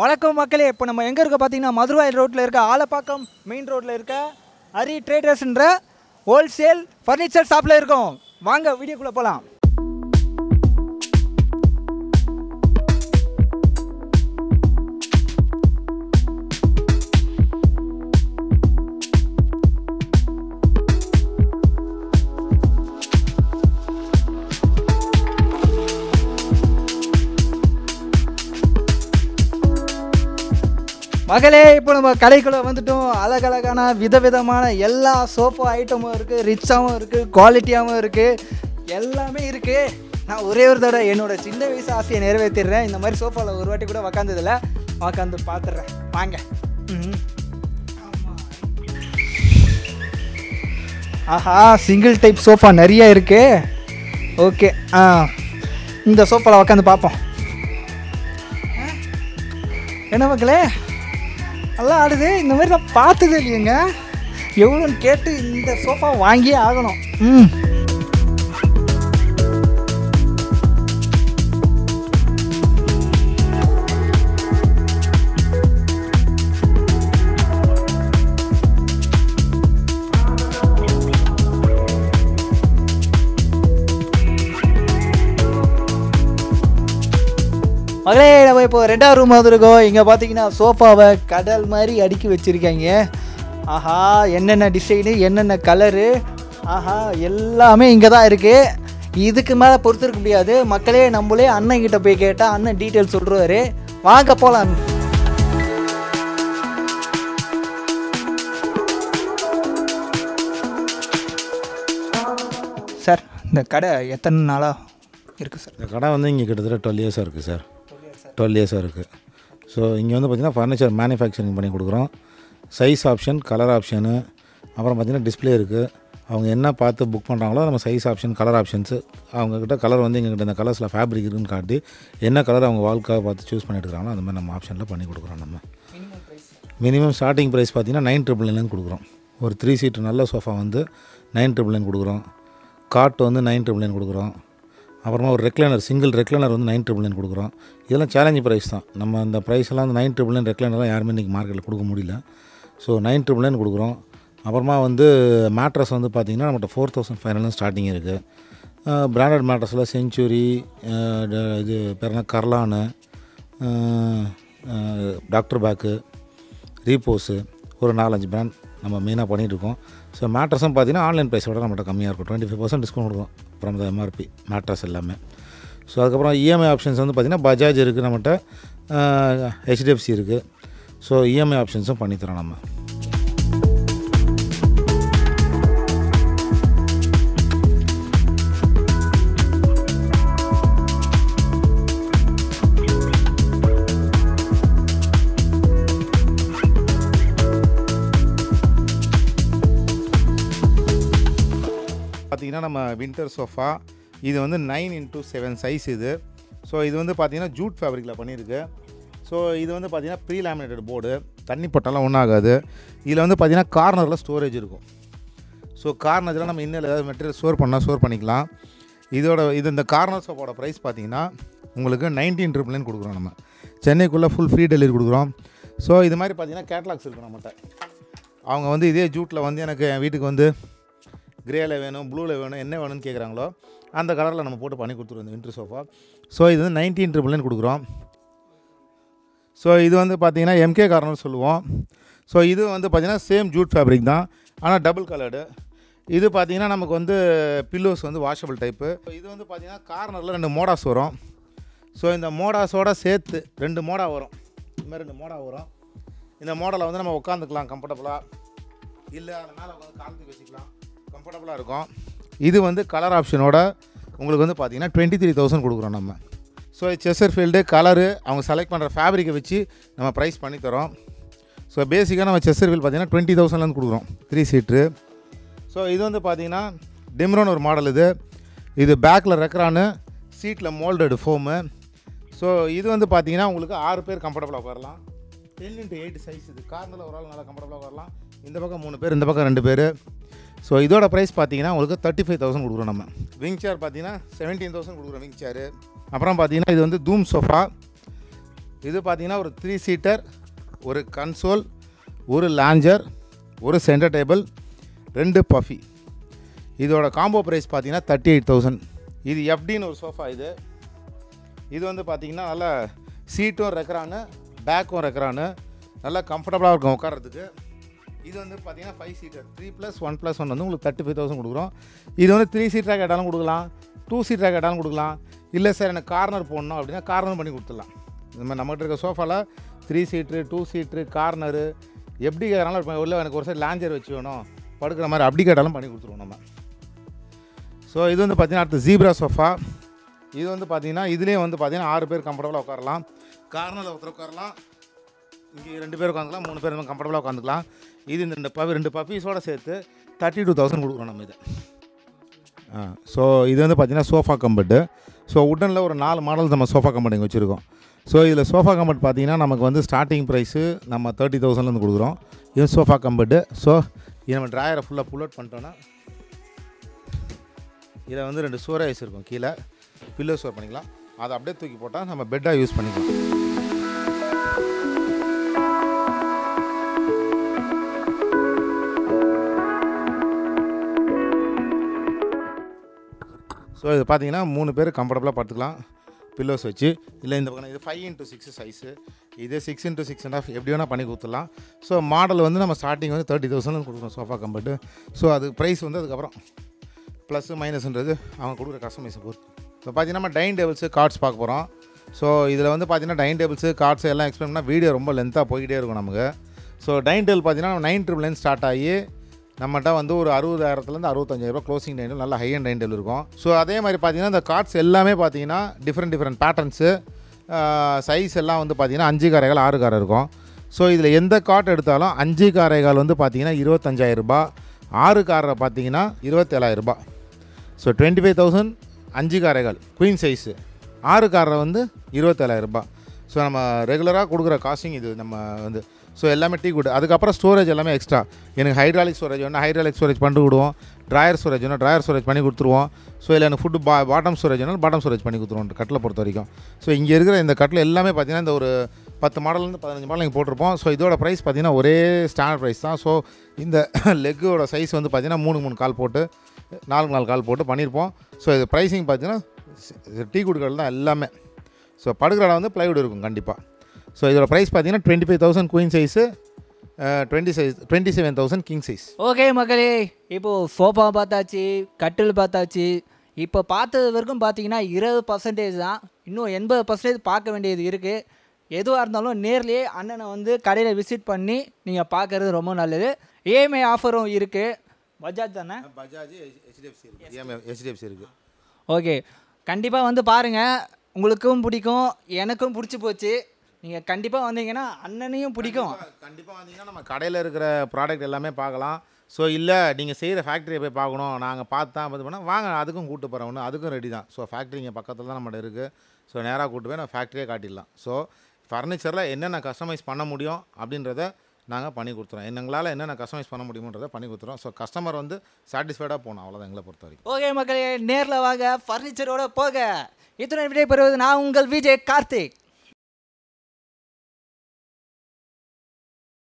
வணக்கம் மக்களே. இப்போ நம்ம எங்கே இருக்க பார்த்தீங்கன்னா மதுரவாயல் ரோட்டில் இருக்க ஆலப்பாக்கம் மெயின் ரோட்டில் இருக்க ஹரி ட்ரேடர்ஸ்ன்ற ஹோல்சேல் ஃபர்னிச்சர் ஷாப்பில் இருக்கோம். வாங்க வீடியோக்குள்ளே போகலாம். மகளே, இப்போ நம்ம கடைக்குள்ளே வந்துட்டோம். அழகழகான விதவிதமான எல்லா சோஃபா ஐட்டமும் இருக்குது, ரிச்சாகவும் இருக்குது, குவாலிட்டியாகவும் இருக்குது, எல்லாமே இருக்குது. நான் ஒரே ஒரு தடவை என்னோட சின்ன வயசு ஆசையை நிறைவேற்றிடுறேன். இந்த மாதிரி சோஃபாவில் ஒரு வாட்டி கூட உக்காந்ததில்ல, உக்காந்து பார்த்துடுறேன். வாங்க. ஆஹா, சிங்கிள் டைப் சோஃபா நிறைய இருக்கு. ஓகே, இந்த சோஃபாவில் உக்காந்து பார்ப்போம். என்ன மக்களே, நல்லா ஆடுது. இந்த மாதிரி நான் பார்த்ததே இல்லையேங்க. எவ்வளோன்னு கேட்டு இந்த சோஃபா வாங்கியே ஆகணும். மகளே, நம்ம இப்போ 2வது ரூம் வந்துருக்கோம். இங்கே பார்த்தீங்கன்னா சோஃபாவை கடல் மாதிரி அடுக்கி வச்சுருக்காங்க. ஆஹா, என்னென்ன டிசைனு, என்னென்ன கலரு, ஆஹா, எல்லாமே இங்கே தான் இருக்குது. இதுக்கு மேலே பொறுத்திருக்க முடியாது மக்களே. நம்மளே அண்ணன் கிட்ட போய் கேட்டால் அண்ணன் டீட்டெயில் சொல்கிறாரு. வாங்க போகலாம். சார், இந்த கடை எத்தனை நாளாக இருக்குது சார்? இந்த கடை வந்து இங்கே கிட்டத்தட்ட 12 இயர்ஸாக இருக்குது சார். 12 இயர்ஸாக இருக்குது. ஸோ இங்கே வந்து பார்த்திங்கன்னா ஃபர்னிச்சர் மேனுஃபேக்சரிங் பண்ணி கொடுக்குறோம். சைஸ் ஆப்ஷன், கலர் ஆப்ஷனு, அப்புறம் பார்த்திங்கன்னா டிஸ்பிளே இருக்குது. அவங்க என்ன பார்த்து புக் பண்ணுறாங்களோ நம்ம சைஸ் ஆப்ஷன், கலர் ஆப்ஷன்ஸு, அவங்கக்கிட்ட கலர் வந்து எங்ககிட்ட இந்த கலர்ஸில் ஃபேப்ரிக் இருக்குன்னு காட்டி என்ன கலர் அவங்க வாழ்க்காக பார்த்து சூஸ் பண்ணி எடுக்கிறாங்களோ அந்த மாதிரி நம்ம ஆப்ஷனில் பண்ணி கொடுக்குறோம். நம்ம மினிமம் ஸ்டார்டிங் ப்ரைஸ் பார்த்திங்கன்னா 9,999 கொடுக்குறோம். ஒரு 3 சீட்டு நல்ல சோஃபா வந்து 9,999 கொடுக்குறோம். காட் வந்து 9,999 கொடுக்குறோம். அப்புறமா ஒரு ரெக்லைனர், சிங்கிள் ரெக்லைனர் வந்து 9,999 கொடுக்குறோம். இதெல்லாம் சேலஞ்ச் ப்ரைஸ் தான். நம்ம அந்த ப்ரைஸ்லாம் வந்து 9,999 ரெக்லைனர்லாம் யாருமே இன்றைக்கி மார்க்கெட்டில் கொடுக்க முடியல. ஸோ 9,999 கொடுக்குறோம். அப்புறமா வந்து மேட்ரஸ் வந்து பார்த்திங்கன்னா நம்மகிட்ட 4,500 ஸ்டார்டிங் இருக்குது. பிராண்டட் மேட்ரஸில் செஞ்சுரி, இது பேர்னா கர்லானு, டாக்டர் பேக்கு, ரீபோஸு, ஒரு 4-5 பிராண்ட் நம்ம மெயினாக பண்ணிகிட்ருக்கோம். ஸோ மேட்ரஸும் பார்த்திங்கன்னா ஆன்லைன் ப்ரைஸோட நம்மகிட்ட கம்மியாக இருக்கும். 25% டிஸ்கவுண்ட் கொடுக்கும் அப்புறம் இந்த எம்ஆர்பி மேட்ரஸ் எல்லாமே. ஸோ அதுக்கப்புறம் இஎம்ஐ ஆப்ஷன்ஸ் வந்து பார்த்திங்கன்னா பஜாஜ் இருக்குது நம்மகிட்ட, ஹெச்டிஎஃப்சி இருக்குது. ஸோ இஎம்ஐ ஆப்ஷன்ஸும் பண்ணித்தரோம் நம்ம. பார்த்திங்கன்னா நம்ம வின்டர் சோஃபா இது வந்து 9x7 சைஸ் இது. ஸோ இது வந்து பார்த்திங்கன்னா ஜூட் ஃபேப்ரிக்கில் பண்ணியிருக்கு. ஸோ இது வந்து பார்த்திங்கன்னா ப்ரீ லேமினேட்டட் போர்டு, தண்ணி போட்டாலும் ஒன்றும் ஆகாது. இதில் வந்து பார்த்திங்கன்னா கார்னரில் ஸ்டோரேஜ் இருக்கும். ஸோ கார்னரில் நம்ம இன்னும் ஏதாவது மெட்டீரியல் ஸ்டோர் பண்ணிக்கலாம். இந்த கார்னர் சோஃபாவோட ப்ரைஸ் பார்த்திங்கன்னா உங்களுக்கு 19,999 கொடுக்குறோம். நம்ம சென்னைக்குள்ளே ஃபுல் ஃப்ரீ டெலிவரி கொடுக்குறோம். ஸோ இது மாதிரி பார்த்திங்கன்னா கேட்லாக்ஸ் இருக்கும் நம்மகிட்ட. அவங்க வந்து இதே ஜூட்டில் வந்து எனக்கு என் வீட்டுக்கு வந்து கிரேயில் வேணும், ப்ளூவில் வேணும், என்ன வேணும்னு கேட்குறாங்களோ அந்த கலரில் நம்ம போட்டு பண்ணி கொடுத்துருவோம் இந்த வின்டர் சோஃபா. ஸோ இது வந்து 19,999 கொடுக்குறோம். ஸோ இது வந்து பார்த்திங்கன்னா எம்கே கார்னர் சொல்லுவோம். ஸோ இது வந்து பார்த்திங்கன்னா சேம் ஜூட் ஃபேப்ரிக் தான், ஆனால் டபுள் கலர்டு. இது பார்த்திங்கன்னா நமக்கு வந்து பில்லோஸ் வந்து வாஷபிள் டைப்பு. இது வந்து பார்த்திங்கன்னா கார்னரில் 2 மோடாஸ் வரும். ஸோ இந்த மோடாஸோடு சேர்த்து 2 மோடா வரும். இந்த மாதிரி 2 மோடா வரும். இந்த மோடலை வந்து நம்ம உட்காந்துக்கலாம் கம்ஃபர்டபுளாக, இல்லை அந்த மேலே உட்காந்து காலத்துக்கு வச்சுக்கலாம், கம்ஃபர்டபுளாக இருக்கும். இது வந்து கலர் ஆப்ஷனோட உங்களுக்கு வந்து பார்த்திங்கன்னா 23,000 கொடுக்குறோம் நம்ம. ஸோ செஸ்டர்ஃபீல்டு கலரு அவங்க செலக்ட் பண்ணுற ஃபேப்ரிக்கை வச்சு நம்ம ப்ரைஸ் பண்ணித்தரோம். ஸோ பேசிக்காக நம்ம செஸ்டர்ஃபீல்டு பார்த்திங்கன்னா 20,000 கொடுக்குறோம் 3 சீட்ரு. ஸோ இது வந்து பார்த்திங்கன்னா டிம்ரோன் ஒரு மாடல். இது பேக்கில் ரெக்ரானு, சீட்டில் மோல்டடு ஃபோமு. ஸோ இது வந்து பார்த்திங்கன்னா உங்களுக்கு 6 பேர் கம்ஃபர்டபுளாக உட்காரலாம். 10x8 size. இது கார்னரில் ஒரு ஆள் நல்லா கம்ஃபர்டபுளாக உட்காரலாம். இந்த பக்கம் 3 பேர், இந்த பக்கம் 2 பேர். ஸோ இதோட ப்ரைஸ் பார்த்தீங்கன்னா உங்களுக்கு 35,000 கொடுக்குறோம். நம்ம விங் சேர் பார்த்தீங்கன்னா 17,000 கொடுக்குறோம் விங் சேரு. அப்புறம் பார்த்தீங்கன்னா இது வந்து தூம் சோஃபா. இது பார்த்தீங்கன்னா ஒரு 3 சீட்டர், ஒரு கன்சோல், ஒரு லாஞ்சர், ஒரு சென்டர் டேபிள், 2 பஃபி. இதோட காம்போ ப்ரைஸ் பார்த்தீங்கன்னா 38,000. இது எஃப்டின்னு ஒரு சோஃபா. இது வந்து பார்த்தீங்கன்னா நல்லா சீட்டும் ரெக்கிறானு, பேக்கும் ரெக்கிறானு, நல்லா கம்ஃபர்டபுளாக இருக்கும் உட்காரத்துக்கு. இது வந்து பார்த்தீங்கன்னா 5 சீட்டர், 3+1+1 வந்து உங்களுக்கு 35,000 கொடுக்குறோம். இது வந்து 3 சீட்டராக கேட்டாலும் கொடுக்கலாம், 2 சீட்டராக கேட்டாலும் கொடுக்கலாம். இல்லை சார் எனக்கு கார்னர் போடணும் அப்படின்னா கார்னர் பண்ணி கொடுத்துடலாம். இந்த மாதிரி நம்மகிட்ட இருக்க சோஃபாவில் 3 சீட்ரு, 2 சீட்ரு, கார்னரு எப்படி கேட்டாலும் உள்ள எனக்கு ஒரு சைடு லாஞ்சர் வச்சு வேணும் படுக்கிற மாதிரி அப்படி கேட்டாலும் பண்ணி கொடுத்துருவோம் நம்ம. ஸோ இது வந்து பார்த்திங்கன்னா அடுத்து ஜீப்ரா சோஃபா. இது வந்து பார்த்திங்கன்னா இதுலேயே வந்து பார்த்திங்கன்னா 6 பேர் கம்ஃபர்டபுளாக உட்காரலாம். கார்னரில் ஒருத்தர் உட்காரலாம், இங்கே 2 பேர் உட்காந்துக்கலாம், 3 பேர் கம்ஃபர்டபுளாக உட்காந்துக்கலாம். இது இந்த 2 பஃபீஸோடு சேர்த்து 32,000 கொடுக்குறோம் நம்ம இதை. ஸோ இது வந்து பார்த்திங்கன்னா சோஃபா கம்பெட்டு. ஸோ உடனில் ஒரு 4 மாடல் நம்ம சோஃபா கம்பெட் இங்கே வச்சுருக்கோம். ஸோ இதில் சோஃபா கம்பெட் பார்த்திங்கன்னா நமக்கு வந்து ஸ்டார்டிங் ப்ரைஸு நம்ம 30,000 கொடுக்குறோம். இது சோஃபா கம்பெட்டு. ஸோ இது நம்ம ட்ராயரை ஃபுல்லாக புல் அவுட் பண்ணிட்டோன்னா இதில் வந்து 2 ஸ்டோரேஜ் இருக்கும், கீழே பில்லோ ஸ்டோர் பண்ணிக்கலாம். அதை அப்படியே தூக்கி போட்டால் நம்ம பெட்டாக யூஸ் பண்ணிக்கலாம். ஸோ இது பார்த்தீங்கன்னா 3 பேர் கம்ஃபர்டபுளாக படுத்துக்கலாம் பில்லோஸ் வச்சு. இல்லை இந்த பக்கம் இது 5x6 சைஸு, இது 6x6.5 எப்படி வேணால் பண்ணி கொடுத்துடலாம். ஸோ மாடல் வந்து நம்ம ஸ்டார்டிங் வந்து 30,000 கொடுக்குறோம் சோஃபா கம்பெட்டு. ஸோ அது ப்ரைஸ் வந்து அதுக்கப்புறம் ப்ளஸ்ஸு மைனஸ்ன்றது அவங்க கொடுக்குற கஸ்டமைஸை பொறுத்து. இப்போ பார்த்தீங்கன்னா நம்ம டைனிங் டேபிள்ஸு கார்ட்ஸ் பார்க்க போகிறோம். ஸோ இதில் வந்து பார்த்தீங்கன்னா டைனிங் டேபிள்ஸு கார்ட்ஸ் எல்லாம் எக்ஸ்பிளைன் பண்ணால் வீடியோ ரொம்ப லென்த்தாக போய்கிட்டே இருக்கும் நமக்கு. ஸோ டைனிங் டேபிள் பார்த்தீங்கன்னா 999 ஸ்டார்ட் ஆகி நம்மகிட்ட வந்து ஒரு 60,000 65,000 க்ளோசிங் டைனிங் நல்ல ஹை அண்ட் டைனிங் டேபிள் இருக்கும். ஸோ அதே மாதிரி பார்த்தீங்கன்னா இந்த கார்ட்ஸ் எல்லாமே பார்த்தீங்கன்னா டிஃப்ரெண்ட் பேட்டர்ன்ஸு, சைஸ் எல்லாம் வந்து பார்த்தீங்கன்னா 5 காரைகள் 6 காரை இருக்கும். ஸோ இதில் எந்த கார்ட் எடுத்தாலும் 5 காரைகள் வந்து பார்த்தீங்கன்னா 25,000, 6 காரை பார்த்தீங்கன்னா 27,000. ஸோ 25,000 5 காரைகள் குயின் சைஸு, 6 காரை வந்து 27,000. ஸோ நம்ம ரெகுலராக கொடுக்குற காஸ்டிங் இது நம்ம வந்து. ஸோ எல்லாமே டீ குட். அதுக்கப்புறம் ஸ்டோரேஜ் எல்லாமே எக்ஸ்ட்ரா. எனக்கு ஹைட்ராலிக் ஸ்டோரேஜ் வேணும், ஹைட்ராலிக் ஸ்டோரேஜ் பண்ணி விடுவோம். ட்ராயர் ஸ்டோரேஜ் வேணும், ட்ராயர் ஸ்டோரேஜ் பண்ணி கொடுத்துருவோம். ஸோ இல்லை எனக்கு ஃபுட்டு பாட்டம் ஸ்டோரேஜ் வேணும், பாட்டம் ஸ்டோரேஜ் பண்ணி கொடுத்துருவோம் கட்டில் பொறுத்த வரைக்கும். ஸோ இங்கே இருக்கிற இந்த கட்டில் எல்லாமே பார்த்தீங்கன்னா இந்த ஒரு 10 மாடலேருந்து 15 மாடல் இங்கே போட்டிருப்போம். ஸோ இதோட ப்ரைஸ் பார்த்தீங்கன்னா ஒரே ஸ்டாண்டர்ட் ப்ரைஸ் தான். ஸோ இந்த லெக்கோட சைஸ் வந்து பார்த்தீங்கன்னா 3 கால் போட்டு 4 கால் போட்டு பண்ணியிருப்போம். ஸோ இது ப்ரைஸிங் பார்த்தீங்கன்னா டீ குட்கள் தான் எல்லாமே. ஸோ படுக்கிற இடம் வந்து ப்ளைவுட் இருக்கும் கண்டிப்பாக. ஸோ இதோட ப்ரைஸ் பார்த்தீங்கன்னா 25,000 queen size, 27,000 king size. Okay மக்களே, இப்போது சோஃபா பார்த்தாச்சு, கட்டில் பார்த்தாச்சு. இப்போ பார்த்தது வரைக்கும் பார்த்தீங்கன்னா 20% தான். இன்னும் 80% பார்க்க வேண்டியது இருக்குது. எதுவாக இருந்தாலும் நேர்லேயே அண்ணனை வந்து கடையில் விசிட் பண்ணி நீங்கள் பார்க்குறது ரொம்ப நல்லது. இஎம்ஐ ஆஃபரும் இருக்குது. பஜாஜ் தானே? பஜாஜ், HDFC இருக்குது. ஓகே, கண்டிப்பாக வந்து பாருங்கள், உங்களுக்கும் பிடிக்கும், எனக்கும் பிடிச்சி போச்சு. நீங்கள் கண்டிப்பாக வந்தீங்கன்னா அண்ணனையும் பிடிக்கும். கண்டிப்பாக வந்தீங்கன்னா நம்ம கடையில் இருக்கிற ப்ராடக்ட் எல்லாமே பார்க்கலாம். ஸோ இல்லை நீங்கள் செய்கிற ஃபேக்ட்ரியை போய் பார்க்கணும், நாங்கள் பார்த்து தான் இது பண்ணால் வாங்க, அதுக்கும் கூப்பிட்டு போகிறோம், ஒன்று அதுக்கும் ரெடி தான். ஸோ ஃபேக்ட்ரி இங்கே பக்கத்தில் தான் நம்மகிட்ட இருக்குது. ஸோ நேராக கூப்பிட்டு போய் நான் ஃபேக்ட்ரியே காட்டிடலாம். ஸோ ஃபர்னிச்சரில் என்னென்ன கஸ்டமைஸ் பண்ண முடியும் அப்படின்றத நாங்கள் பண்ணி கொடுத்துறோம். எங்களால் என்னென்ன கஸ்டமைஸ் பண்ண முடியுமன்றதை பண்ணி கொடுத்துறோம். ஸோ கஸ்டமர் வந்து சாட்டிஸ்ஃபைடாக போகணும், அவ்வளோதான் எங்களை பொறுத்த வரைக்கும். ஓகே மக்களே, நேரில் வாங்க, ஃபர்னிச்சரோட போக. இத்தனை விடை பெறுவது நான் உங்கள் விஜய் கார்த்திக்.